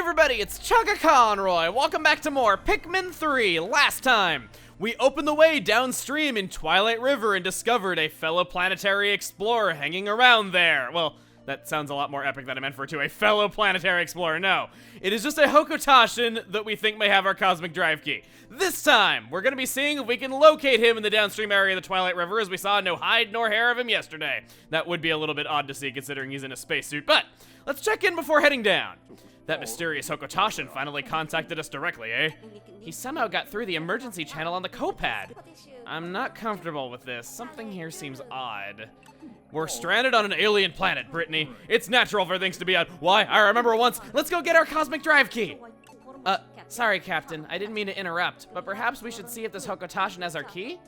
everybody, it's Chugga Conroy. Welcome back to more Pikmin 3. Last time, we opened the way downstream in Twilight River and discovered a fellow planetary explorer hanging around there. Well, that sounds a lot more epic than I meant for it to. A fellow planetary explorer. No, it is just a Hokotashin that we think may have our cosmic drive key. This time, we're going to be seeing if we can locate him in the downstream area of the Twilight River, as we saw no hide nor hair of him yesterday. That would be a little bit odd to see considering he's in a spacesuit, but let's check in before heading down. That mysterious Hokotashin finally contacted us directly, eh? He somehow got through the emergency channel on the copad. I'm not comfortable with this. Something here seems odd. We're stranded on an alien planet, Brittany. It's natural for things to be odd. Why? I remember once. Let's go get our cosmic drive key. Sorry, Captain. I didn't mean to interrupt, but perhaps we should see if this Hokotashin has our key?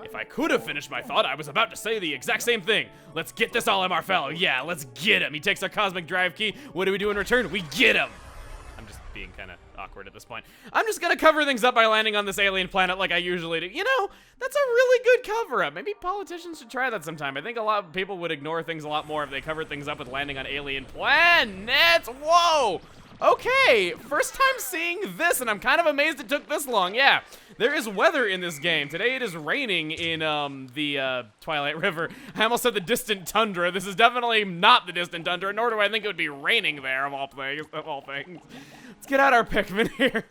If I could have finished my thought, I was about to say the exact same thing. Let's get this Olimar fellow. Yeah, let's get him. He takes our cosmic drive key. What do we do in return? We get him. I'm just being kind of awkward at this point. I'm just going to cover things up by landing on this alien planet like I usually do. You know, that's a really good cover-up. Maybe politicians should try that sometime. I think a lot of people would ignore things a lot more if they covered things up with landing on alien planets. Whoa! Okay, first time seeing this, and I'm kind of amazed it took this long. Yeah, there is weather in this game. Today it is raining in the Twilight River. I almost said the distant tundra. This is definitely not the distant tundra, nor do I think it would be raining there, of all things. Let's get out our Pikmin here.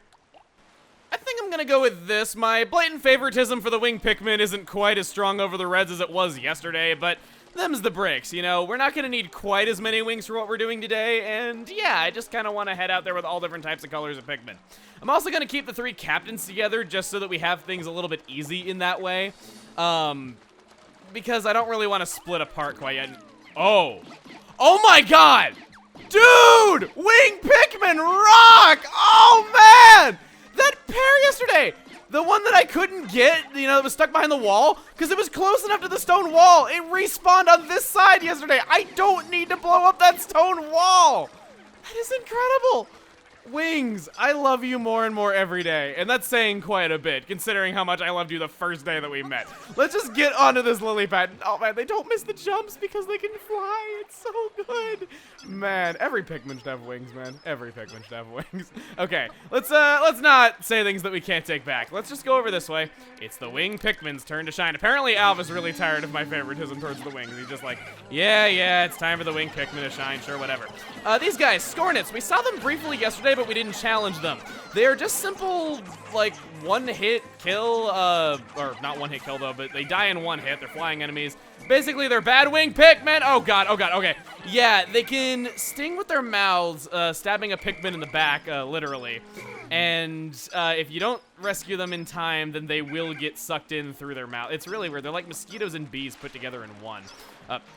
I think I'm gonna go with this. My blatant favoritism for the winged Pikmin isn't quite as strong over the reds as it was yesterday, but them's the breaks, you know? We're not gonna need quite as many wings for what we're doing today, and yeah, I just kind of want to head out there with all different types of colors of Pikmin. I'm also gonna keep the three captains together just so that we have things a little bit easy in that way, because I don't really want to split apart quite yet. Oh my god! Dude! Wing Pikmin rock! Oh man! That pair yesterday! The one that I couldn't get, you know, that was stuck behind the wall, because it was close enough to the stone wall. It respawned on this side yesterday. I don't need to blow up that stone wall. That is incredible. Wings, I love you more and more every day. And that's saying quite a bit, considering how much I loved you the first day that we met. Let's just get onto this lily pad. Oh man, they don't miss the jumps because they can fly. It's so good. Man, every Pikmin should have wings, man. Every Pikmin should have wings. Okay, let's not say things that we can't take back. Let's just go over this way. It's the winged Pikmin's turn to shine. Apparently, Alv is really tired of my favoritism towards the wings. He's just like, yeah, it's time for the winged Pikmin to shine. Sure, whatever. These guys, Scornets, we saw them briefly yesterday, but we didn't challenge them. They are just simple, like, one-hit kill, or not one-hit kill, though, but they die in one hit. They're flying enemies. Basically, they're bad wing Pikmin. Oh god, okay. Yeah, they can sting with their mouths, stabbing a Pikmin in the back, literally. And if you don't rescue them in time, then they will get sucked in through their mouth. It's really weird. They're like mosquitoes and bees put together in one.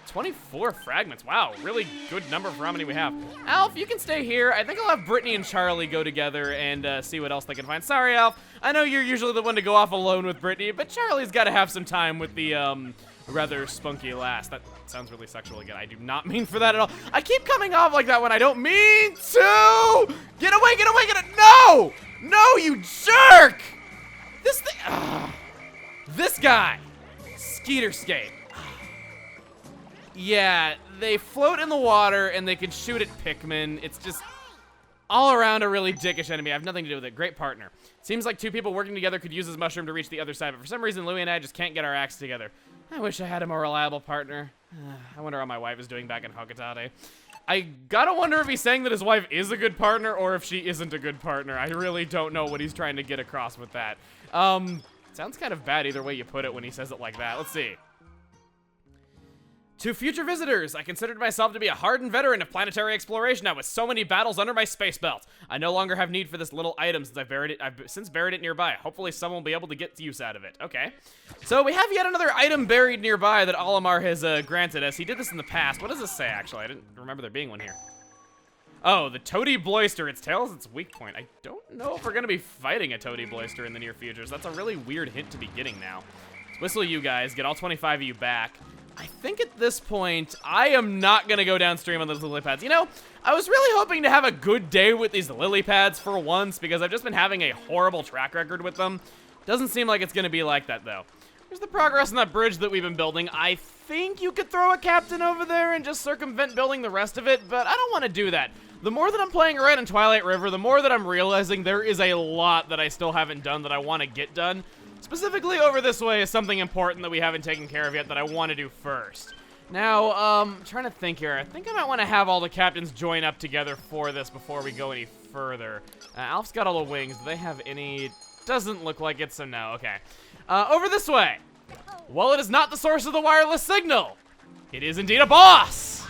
24 fragments. Wow, really good number for how many we have. Alf, you can stay here. I think I'll have Brittany and Charlie go together and see what else they can find. Sorry, Alf. I know you're usually the one to go off alone with Brittany, but Charlie's got to have some time with the rather spunky lass. That sounds really sexual again. I do not mean for that at all. I keep coming off like that when I don't mean to. Get away. No, you jerk. This thing. This guy. Skeeter skate. Yeah, they float in the water and they can shoot at Pikmin. It's just all around a really dickish enemy. I have nothing to do with it. Great partner. Seems like two people working together could use this mushroom to reach the other side, but for some reason, Louie and I just can't get our acts together. I wish I had a more reliable partner. I wonder how my wife is doing back in Hokotate. I gotta wonder if he's saying that his wife is a good partner or if she isn't a good partner. I really don't know what he's trying to get across with that. Sounds kind of bad either way you put it when he says it like that. Let's see. To future visitors, I considered myself to be a hardened veteran of planetary exploration now with so many battles under my space belt. I no longer have need for this little item since I've since buried it nearby. Hopefully someone will be able to get use out of it. Okay. So we have yet another item buried nearby that Olimar has granted us. He did this in the past. What does this say, actually? I didn't remember there being one here. Oh, the Toady Bloister. Its tail is its weak point. I don't know if we're going to be fighting a Toady Bloister in the near future, so that's a really weird hint to be getting now. Let's whistle you guys, get all 25 of you back. I think at this point, I am not going to go downstream on those lily pads. You know, I was really hoping to have a good day with these lily pads for once because I've just been having a horrible track record with them. Doesn't seem like it's going to be like that, though. There's the progress on that bridge that we've been building. I think you could throw a captain over there and just circumvent building the rest of it, but I don't want to do that. The more that I'm playing around in Twilight River, the more that I'm realizing there is a lot that I still haven't done that I want to get done. Specifically over this way is something important that we haven't taken care of yet that I want to do first. Now, I'm trying to think here. I think I might want to have all the captains join up together for this before we go any further. Alf's got all the wings. Do they have any? Doesn't look like it, so no. Okay. Over this way. Well, it is not the source of the wireless signal. It is indeed a boss.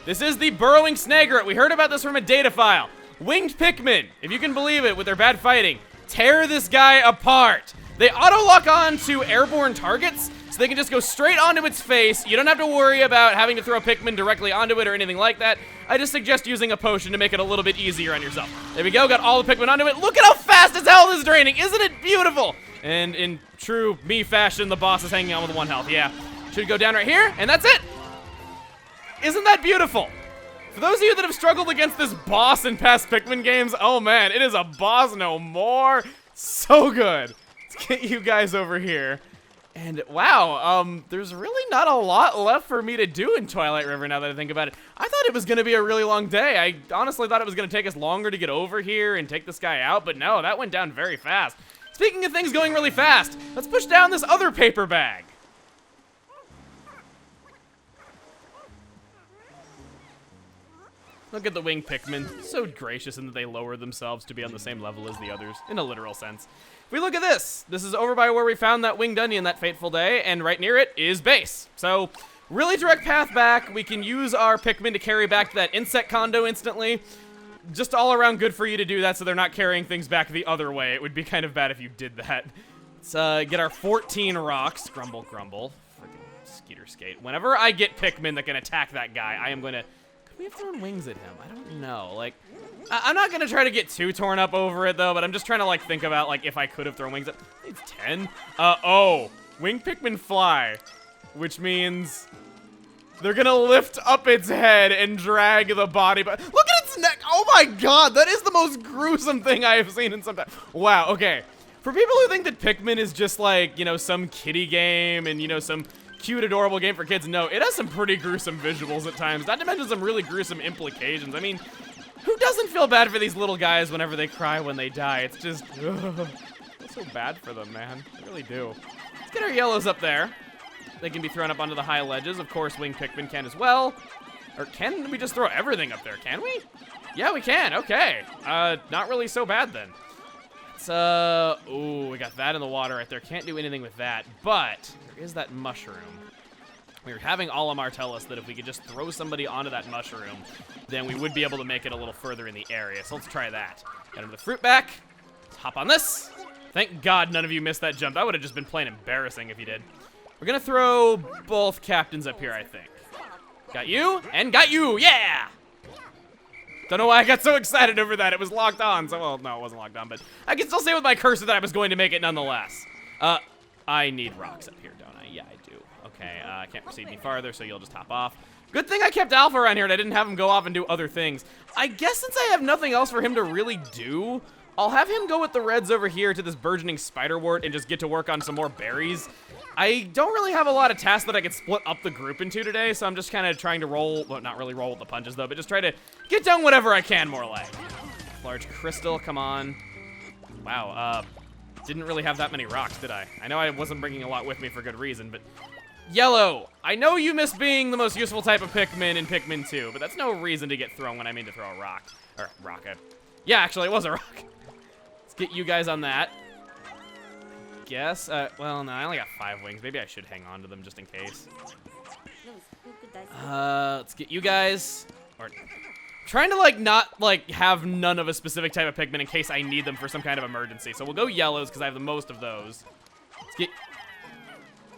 This is the burrowing snagret. We heard about this from a data file. Winged Pikmin, if you can believe it, with their bad fighting, tear this guy apart. They auto-lock on to airborne targets, so they can just go straight onto its face. You don't have to worry about having to throw a Pikmin directly onto it or anything like that. I just suggest using a potion to make it a little bit easier on yourself. There we go, got all the Pikmin onto it. Look at how fast as hell this is draining. Isn't it beautiful? And in true me fashion, the boss is hanging on with 1 health. Yeah, should go down right here, and that's it. Isn't that beautiful? For those of you that have struggled against this boss in past Pikmin games, oh man, it is a boss no more. So good. Let's get you guys over here. And wow, there's really not a lot left for me to do in Twilight River now that I think about it. I thought it was going to be a really long day. I honestly thought it was going to take us longer to get over here and take this guy out, but no, that went down very fast. Speaking of things going really fast, let's push down this other paper bag. Look at the winged Pikmin, so gracious in that they lower themselves to be on the same level as the others, in a literal sense. If we look at this is over by where we found that winged onion that fateful day, and right near it is base. So, really direct path back. We can use our Pikmin to carry back to that insect condo instantly. Just all around good for you to do that so they're not carrying things back the other way. It would be kind of bad if you did that. Let's get our 14 rocks. Grumble, grumble. Freaking Skeeter Skate. Whenever I get Pikmin that can attack that guy, I am going to... We have thrown wings at him. I don't know. Like, I'm not gonna try to get too torn up over it though, but I'm just trying to like think about like if I could have thrown wings at. It's 10. Oh, winged Pikmin fly, which means they're gonna lift up its head and drag the body. But look at its neck. Oh my God, that is the most gruesome thing I have seen in some time. Wow. Okay. For people who think that Pikmin is just like, you know, some kiddie game and, you know, some cute, adorable game for kids, no, it has some pretty gruesome visuals at times, not to mention some really gruesome implications. I mean, who doesn't feel bad for these little guys whenever they cry when they die? It's just, ugh. I feel so bad for them, man. I really do. Let's get our yellows up there. They can be thrown up onto the high ledges. Of course, winged Pikmin can as well. Or can we just throw everything up there? Can we? Yeah, we can. Okay. Not really so bad then. Ooh, we got that in the water right there. Can't do anything with that, but there is that mushroom. We were having Olimar tell us that if we could just throw somebody onto that mushroom, then we would be able to make it a little further in the area. So let's try that. Got him the fruit back. Let's hop on this. Thank God none of you missed that jump. That would have just been plain embarrassing if you did. We're gonna throw both captains up here, I think. Got you, and got you, yeah! Don't know why I got so excited over that. It was locked on, so, well, no, it wasn't locked on, but I can still say with my cursor that I was going to make it nonetheless. I need rocks up here, don't I? Yeah, I do. Okay, I can't proceed any farther, so you'll just hop off. Good thing I kept Alpha around here and I didn't have him go off and do other things. I guess since I have nothing else for him to really do, I'll have him go with the reds over here to this burgeoning spiderwort and just get to work on some more berries. I don't really have a lot of tasks that I could split up the group into today, so I'm just kind of trying to roll, well, not really roll with the punches though, but just try to get done whatever I can, more like. Large crystal, come on. Wow, didn't really have that many rocks, did I? I know I wasn't bringing a lot with me for good reason, but... Yellow, I know you miss being the most useful type of Pikmin in Pikmin 2, but that's no reason to get thrown when I mean to throw a rock. Or, rocket. Yeah, actually, it was a rock. Let's get you guys on that. Guess, well, no, I only got 5 wings. Maybe I should hang on to them just in case. Let's get you guys. Or, trying to, like, not, like, have none of a specific type of Pikmin in case I need them for some kind of emergency. So we'll go yellows because I have the most of those. Let's get...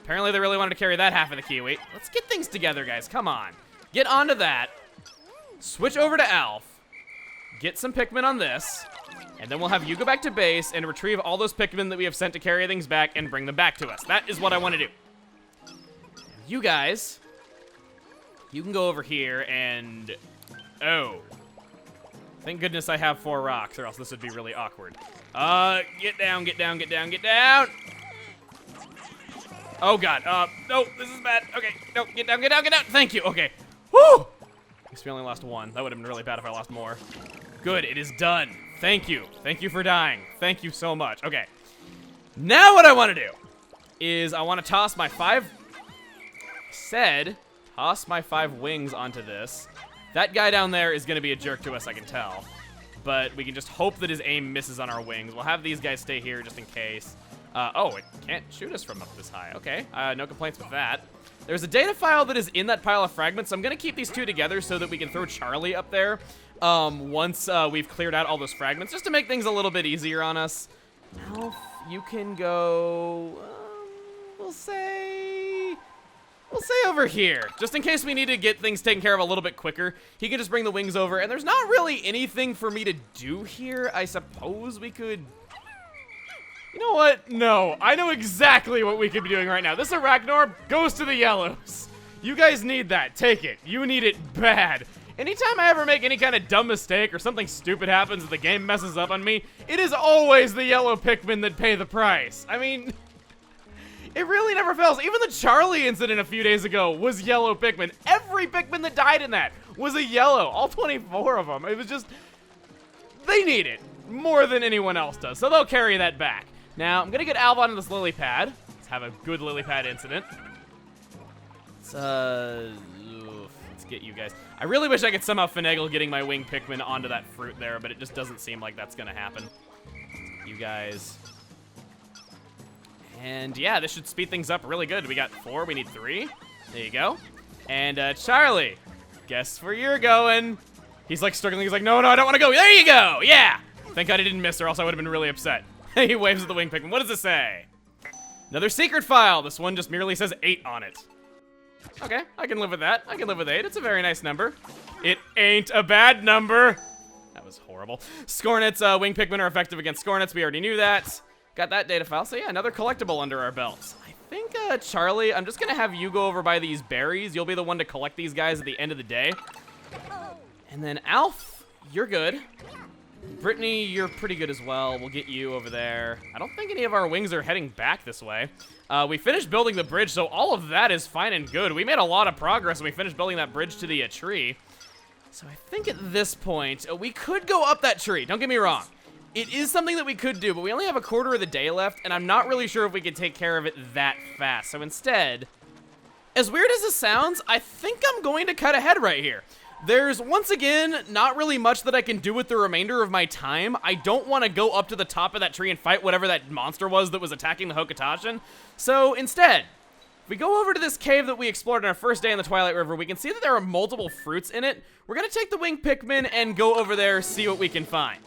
Apparently they really wanted to carry that half of the kiwi. Let's get things together, guys. Come on. Get onto that. Switch over to Alf. Get some Pikmin on this. And then we'll have you go back to base and retrieve all those Pikmin that we have sent to carry things back and bring them back to us. That is what I want to do. You guys, you can go over here and... Oh. Thank goodness I have 4 rocks, or else this would be really awkward. Get down, get down, get down, get down! Oh, God. No, this is bad. Okay, no, get down, get down, get down. Thank you. Okay. Woo! guess we only lost one. That would have been really bad if I lost more. Good, it is done. Thank you. Thank you for dying. Thank you so much. Okay. Now what I want to do is I want to toss my toss my 5 wings onto this. That guy down there is going to be a jerk to us, I can tell. But we can just hope that his aim misses on our wings. We'll have these guys stay here just in case. Oh, it can't shoot us from up this high. Okay, no complaints with that. There's a data file that is in that pile of fragments, so I'm going to keep these two together so that we can throw Charlie up there once we've cleared out all those fragments, just to make things a little bit easier on us. Alf, you can go, we'll say over here, just in case we need to get things taken care of a little bit quicker. He can just bring the wings over, and there's not really anything for me to do here. I suppose we could... You know what? No, I know exactly what we could be doing right now. This Arachnor goes to the yellows. You guys need that. Take it. You need it bad. Anytime I ever make any kind of dumb mistake or something stupid happens and the game messes up on me, it is always the yellow Pikmin that pay the price. I mean, it really never fails. Even the Charlie incident a few days ago was yellow Pikmin. Every Pikmin that died in that was a yellow. All 24 of them. It was just, they need it more than anyone else does, so they'll carry that back. Now, I'm going to get Alv onto this lily pad. Let's have a good lily pad incident. Let's get you guys. I really wish I could somehow finagle getting my wing Pikmin onto that fruit there, but it just doesn't seem like that's going to happen. You guys. And yeah, this should speed things up really good. We got 4, we need 3. There you go. And Charlie, guess where you're going. He's like struggling. He's like, no, I don't want to go. There you go. Yeah. Thank God he didn't miss, or else I would have been really upset. He waves at the wing Pikmin. What does it say? Another secret file. This one just merely says 8 on it. Okay, I can live with that. I can live with 8. It's a very nice number. It ain't a bad number. That was horrible. Scornets, wing Pikmin are effective against Scornets. We already knew that. Got that data file. So yeah, another collectible under our belts. I think, Charlie, I'm just gonna have you go over by these berries. You'll be the one to collect these guys at the end of the day. And then Alf, you're good. Brittany, you're pretty good as well. We'll get you over there. I don't think any of our wings are heading back this way. We finished building the bridge, so all of that is fine and good. We made a lot of progress when we finished building that bridge to the tree. So I think at this point, we could go up that tree. Don't get me wrong. It is something that we could do, but we only have a quarter of the day left, and I'm not really sure if we could take care of it that fast. So instead, as weird as this sounds, I think I'm going to cut ahead right here. There's, once again, not really much that I can do with the remainder of my time. I don't want to go up to the top of that tree and fight whatever that monster was that was attacking the Hokotashin. So instead, if we go over to this cave that we explored on our first day in the Twilight River, we can see that there are multiple fruits in it. We're going to take the wing Pikmin and go over there, see what we can find.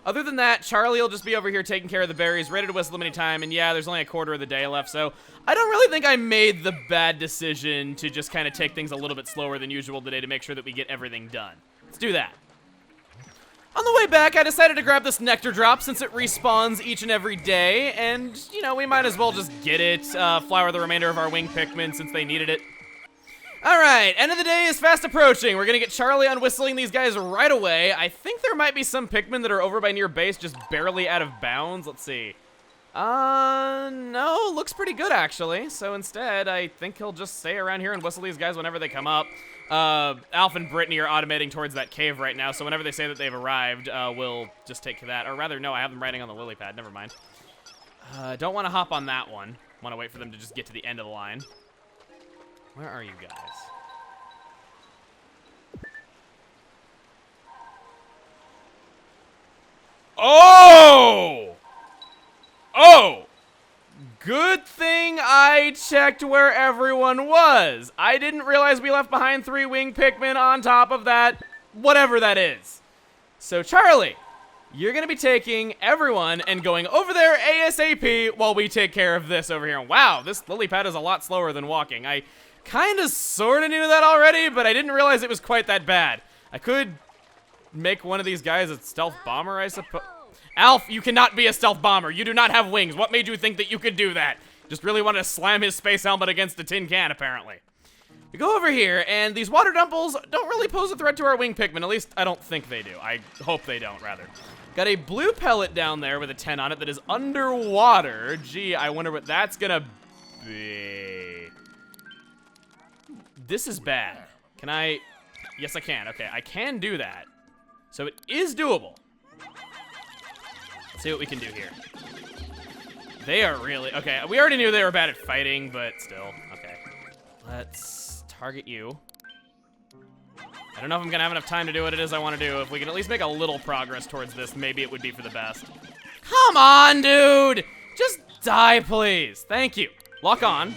Other than that, Charlie will just be over here taking care of the berries, ready to whistle them anytime, and yeah, there's only a quarter of the day left, so I don't really think I made the bad decision to just kind of take things a little bit slower than usual today to make sure that we get everything done. Let's do that. On the way back, I decided to grab this nectar drop since it respawns each and every day, and, you know, we might as well just get it, flower the remainder of our wing Pikmin since they needed it. Alright, end of the day is fast approaching. We're gonna get Charlie on whistling these guys right away. I think there might be some Pikmin that are over by near base, just barely out of bounds. Let's see. No, looks pretty good actually. So instead, I think he'll just stay around here and whistle these guys whenever they come up. Alf and Brittany are automating towards that cave right now, so whenever they say that they've arrived, we'll just take that. Or rather, no, I have them riding on the lily pad, never mind. Don't want to hop on that one. Want to wait for them to just get to the end of the line. Where are you guys? Oh! Oh! Good thing I checked where everyone was. I didn't realize we left behind 3 wing Pikmin on top of that, whatever that is. So Charlie, you're gonna be taking everyone and going over there ASAP while we take care of this over here. Wow, this lily pad is a lot slower than walking. I kind of sort of knew that already, but I didn't realize it was quite that bad. I could make one of these guys a stealth bomber, I suppose. Alf, you cannot be a stealth bomber. You do not have wings. What made you think that you could do that? Just really wanted to slam his space helmet against a tin can, apparently. We go over here, and these water dumples don't really pose a threat to our wing Pikmin. At least, I don't think they do. I hope they don't, rather. Got a blue pellet down there with a 10 on it that is underwater. Gee, I wonder what that's gonna be. This is bad. Can I Yes, I can. Okay, I can do that. So it is doable. Let's see what we can do here. They are really... Okay, we already knew they were bad at fighting, but still. Okay. Let's target you. I don't know if I'm gonna have enough time to do what it is I want to do. If we can at least make a little progress towards this, maybe it would be for the best. Come on, dude! Just die, please. Thank you. Lock on.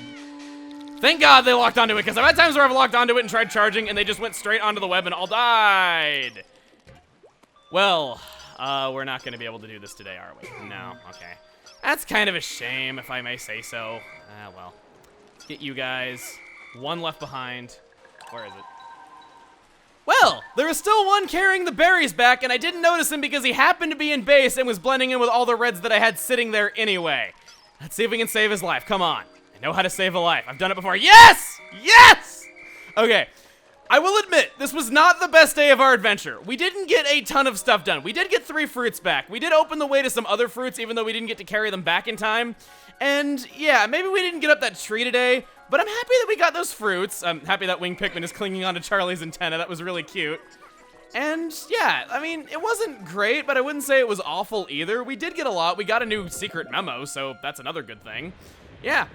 Thank God they locked onto it, because I've had times where I've locked onto it and tried charging, and they just went straight onto the web and all died. Well, we're not gonna be able to do this today, are we? No, okay. That's kind of a shame, if I may say so. Well. Let's get you guys. One left behind. Where is it? Well, there was still one carrying the berries back, and I didn't notice him because he happened to be in base and was blending in with all the reds that I had sitting there anyway. Let's see if we can save his life. Come on. I know how to save a life. I've done it before. Yes! Yes! Okay. I will admit, this was not the best day of our adventure. We didn't get a ton of stuff done. We did get 3 fruits back. We did open the way to some other fruits, even though we didn't get to carry them back in time. And yeah, maybe we didn't get up that tree today, but I'm happy that we got those fruits. I'm happy that winged Pikmin is clinging onto Charlie's antenna. That was really cute. And yeah, I mean, it wasn't great, but I wouldn't say it was awful either. We did get a lot. We got a new secret memo, so that's another good thing. Yeah.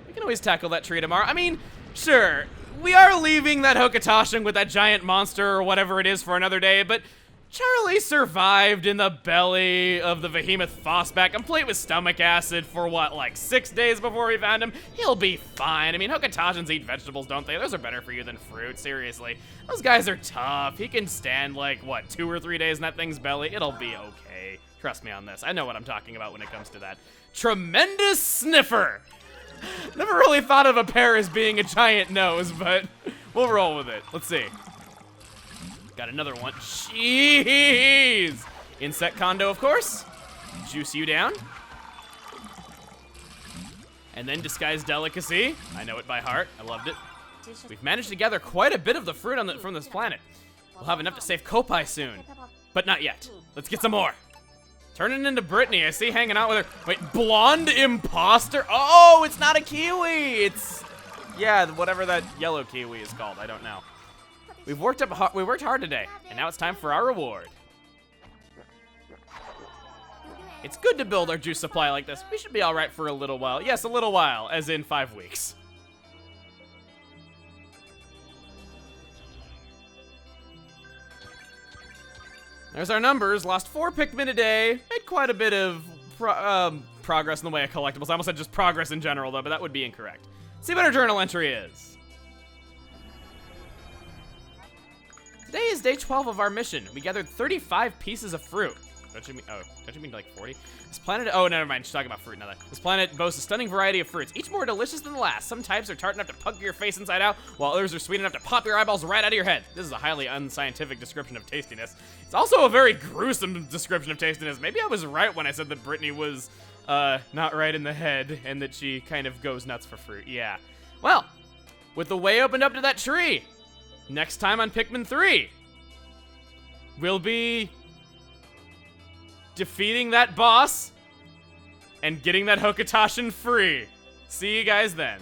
We can always tackle that tree tomorrow. I mean, sure. We are leaving that Hokotashin with that giant monster or whatever it is for another day, but Charlie survived in the belly of the behemoth Fossback, complete with stomach acid for what, like 6 days before we found him? He'll be fine. I mean, Hokotashins eat vegetables, don't they? Those are better for you than fruit, seriously. Those guys are tough. He can stand like, what, 2 or 3 days in that thing's belly? It'll be okay. Trust me on this. I know what I'm talking about when it comes to that. Tremendous sniffer! Never really thought of a pear as being a giant nose, but we'll roll with it. Let's see. Got another one. Jeez! Insect condo, of course. Juice you down. And then disguise delicacy. I know it by heart. I loved it. We've managed to gather quite a bit of the fruit from this planet. We'll have enough to save Kopai soon. But not yet. Let's get some more. Turning into Brittany, I see hanging out with her. Wait, blonde imposter? Oh, it's not a kiwi. It's, yeah, whatever that yellow kiwi is called. I don't know. We worked hard today, and now it's time for our reward. It's good to build our juice supply like this. We should be all right for a little while. Yes, a little while, as in 5 weeks. There's our numbers. Lost 4 Pikmin a day. Made quite a bit of progress in the way of collectibles. I almost said just progress in general, though, but that would be incorrect. See what our journal entry is. Today is day 12 of our mission. We gathered 35 pieces of fruit. Don't you mean like 40? This planet, oh, never mind, she's talking about fruit now. This planet boasts a stunning variety of fruits, each more delicious than the last. Some types are tart enough to pucker your face inside out, while others are sweet enough to pop your eyeballs right out of your head. This is a highly unscientific description of tastiness. It's also a very gruesome description of tastiness. Maybe I was right when I said that Brittany was, not right in the head, and that she kind of goes nuts for fruit. Yeah. Well, with the way opened up to that tree, next time on Pikmin 3, we'll be defeating that boss and getting that Hokotashin free. See you guys then.